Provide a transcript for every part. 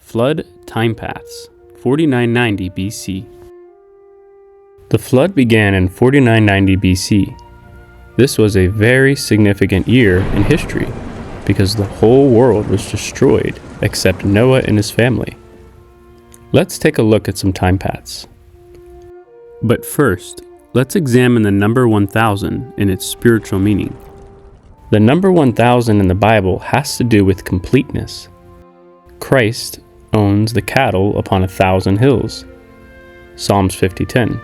Flood Timepaths, 4990 BC. The flood began in 4990 BC. This was a very significant year in history because the whole world was destroyed except Noah and his family. Let's take a look at some time paths. But first, let's examine the number 1000 in its spiritual meaning. The number 1000 in the Bible has to do with completeness. Christ owns the cattle upon 1,000 hills. Psalms 50:10.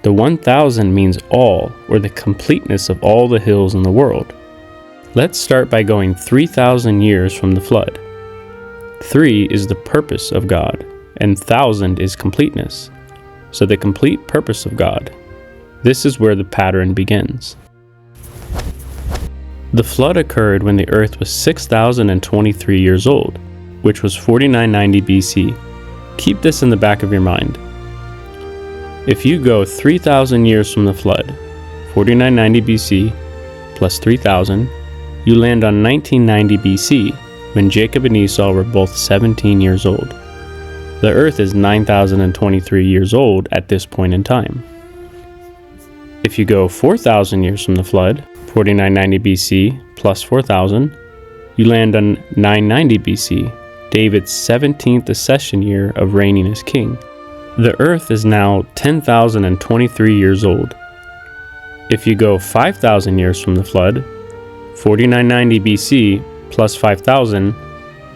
The 1000 means all, or the completeness of all the hills in the world. Let's start by going 3,000 years from the flood. 3 is the purpose of God, and 1,000 is completeness. So the complete purpose of God. This is where the pattern begins. The flood occurred when the earth was 6,023 years old, which was 4990 BC. Keep this in the back of your mind. If you go 3,000 years from the flood, 4990 BC plus 3,000, you land on 1990 BC, when Jacob and Esau were both 17 years old. The earth is 9,023 years old at this point in time. If you go 4,000 years from the flood, 4990 BC plus 4,000, you land on 990 BC, David's 17th accession year of reigning as king. The earth is now 10,023 years old. If you go 5,000 years from the flood, 4990 BC plus 5,000,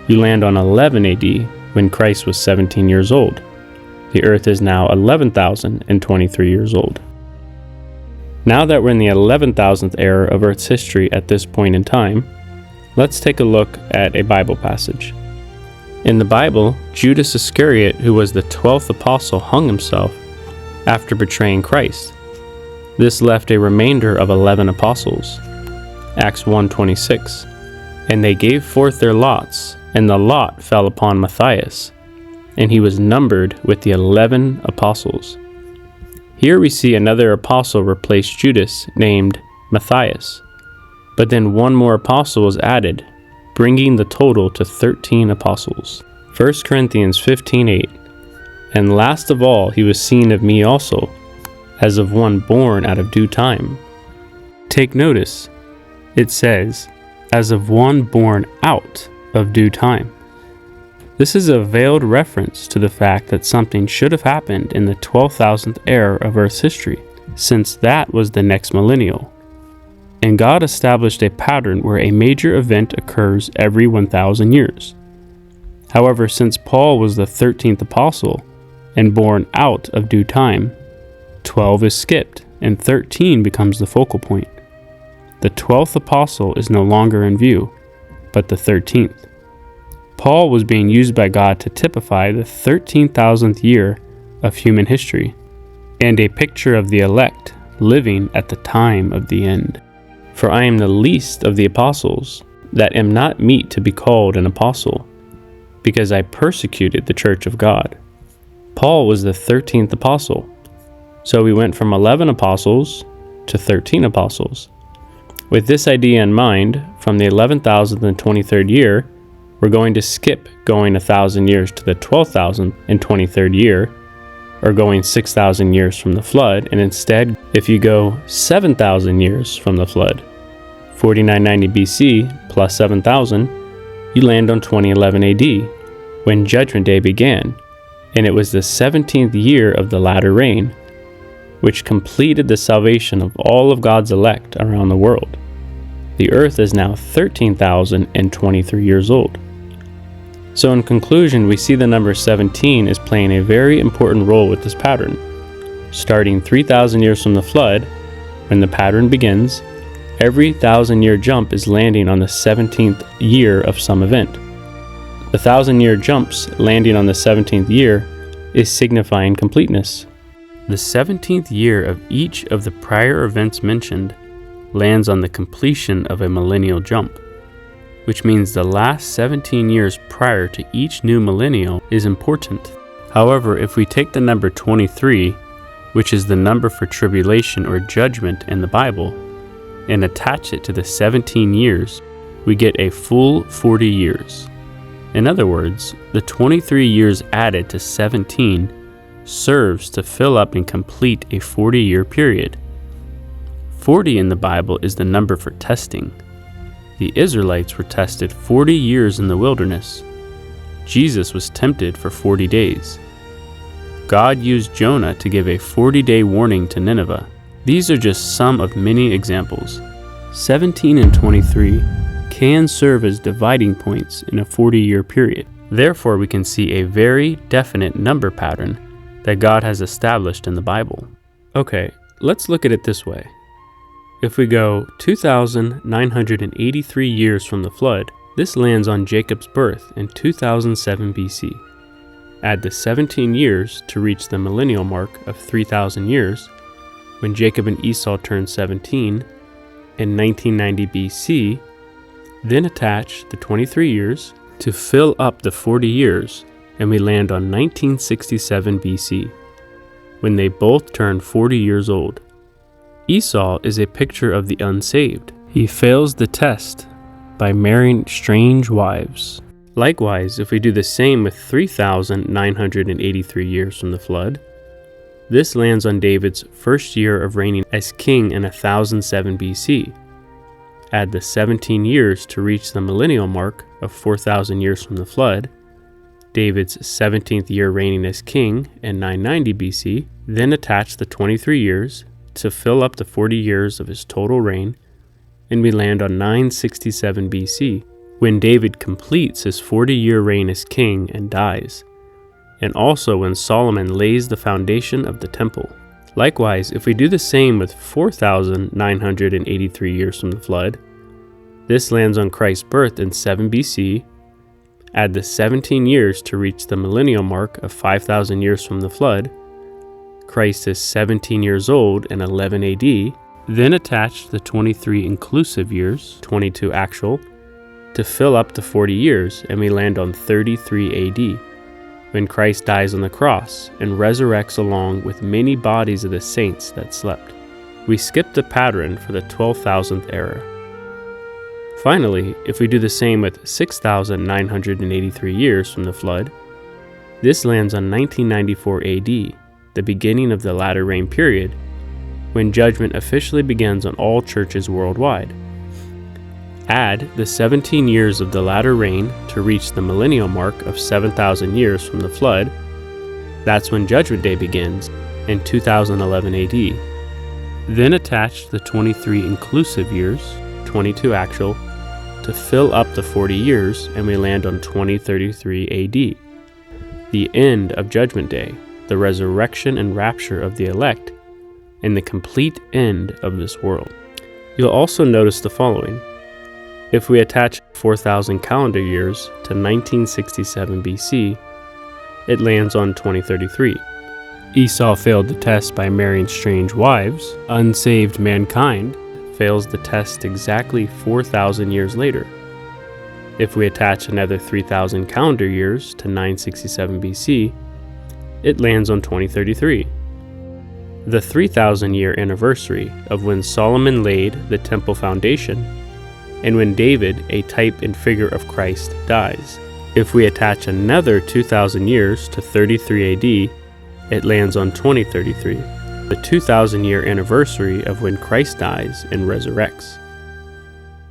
you land on 11 AD when Christ was 17 years old. The earth is now 11,023 years old. Now that we're in the 11,000th era of Earth's history at this point in time, let's take a look at a Bible passage. In the Bible, Judas Iscariot, who was the 12th apostle, hung himself after betraying Christ. This left a remainder of 11 apostles. Acts 1:26. And they gave forth their lots, and the lot fell upon Matthias, and he was numbered with the 11 apostles. Here we see another apostle replace Judas, named Matthias. But then one more apostle was added, bringing the total to 13 apostles. 1 Corinthians 15:8. And last of all he was seen of me also, as of one born out of due time. Take notice, it says, as of one born out of due time. This is a veiled reference to the fact that something should have happened in the 12,000th era of Earth's history, since that was the next millennial. And God established a pattern where a major event occurs every 1,000 years. However, since Paul was the 13th apostle and born out of due time, 12 is skipped and 13 becomes the focal point. The 12th apostle is no longer in view, but the 13th. Paul was being used by God to typify the 13,000th year of human history, and a picture of the elect living at the time of the end. For I am the least of the apostles, that am not meet to be called an apostle, because I persecuted the church of God. Paul was the 13th apostle, so we went from 11 apostles to 13 apostles. With this idea in mind, from the 11,023rd year, we're going to skip going 1,000 years to the 12,023rd year, or going 6,000 years from the flood, and instead, if you go 7,000 years from the flood, 4990 BC plus 7,000, you land on 2011 AD, when Judgment Day began, and it was the 17th year of the latter rain, which completed the salvation of all of God's elect around the world. The earth is now 13,023 years old. So in conclusion, we see the number 17 is playing a very important role with this pattern. Starting 3,000 years from the flood, when the pattern begins, every 1,000-year jump is landing on the 17th year of some event. The 1,000-year jumps landing on the 17th year is signifying completeness. The 17th year of each of the prior events mentioned lands on the completion of a millennial jump, which means the last 17 years prior to each new millennial is important. However, if we take the number 23, which is the number for tribulation or judgment in the Bible, and attach it to the 17 years, we get a full 40 years. In other words, the 23 years added to 17 serves to fill up and complete a 40-year period. 40 in the Bible is the number for testing. The Israelites were tested 40 years in the wilderness. Jesus was tempted for 40 days. God used Jonah to give a 40-day warning to Nineveh. These are just some of many examples. 17 and 23 can serve as dividing points in a 40-year period. Therefore, we can see a very definite number pattern that God has established in the Bible. Okay, let's look at it this way. If we go 2,983 years from the flood, this lands on Jacob's birth in 2007 BC. Add the 17 years to reach the millennial mark of 3,000 years, when Jacob and Esau turned 17 in 1990 BC, then attach the 23 years to fill up the 40 years, and we land on 1967 BC, when they both turned 40 years old. Esau is a picture of the unsaved. He fails the test by marrying strange wives. Likewise, if we do the same with 3,983 years from the flood, this lands on David's first year of reigning as king in 1007 BC. Add the 17 years to reach the millennial mark of 4,000 years from the flood, David's 17th year reigning as king in 990 BC, then attach the 23 years to fill up the 40 years of his total reign, and we land on 967 BC, when David completes his 40-year reign as king and dies, and also when Solomon lays the foundation of the temple. Likewise, if we do the same with 4,983 years from the flood, this lands on Christ's birth in 7 BC, add the 17 years to reach the millennial mark of 5,000 years from the flood, Christ is 17 years old in 11 AD, then attach the 23 inclusive years, 22 actual, to fill up the 40 years, and we land on 33 AD, when Christ dies on the cross and resurrects along with many bodies of the saints that slept. We skip the pattern for the 12,000th era. Finally, if we do the same with 6,983 years from the flood, this lands on 1994 AD, the beginning of the latter rain period, when judgment officially begins on all churches worldwide. Add the 17 years of the latter rain to reach the millennial mark of 7,000 years from the flood. That's when Judgment Day begins in 2011 AD. Then attach the 23 inclusive years, 22 actual, to fill up the 40 years, and we land on 2033 AD, the end of Judgment Day, the resurrection and rapture of the elect, and the complete end of this world. You'll also notice the following. If we attach 4,000 calendar years to 1967 BC, it lands on 2033. Esau failed the test by marrying strange wives. Unsaved mankind fails the test exactly 4,000 years later. If we attach another 3,000 calendar years to 967 BC, it lands on 2033. The 3,000-year anniversary of when Solomon laid the temple foundation, and when David, a type and figure of Christ, dies. If we attach another 2,000 years to 33 AD, it lands on 2033, the 2,000-year anniversary of when Christ dies and resurrects.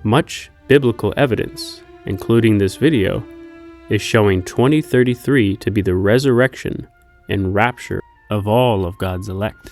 Much biblical evidence, including this video, is showing 2033 to be the resurrection and rapture of all of God's elect.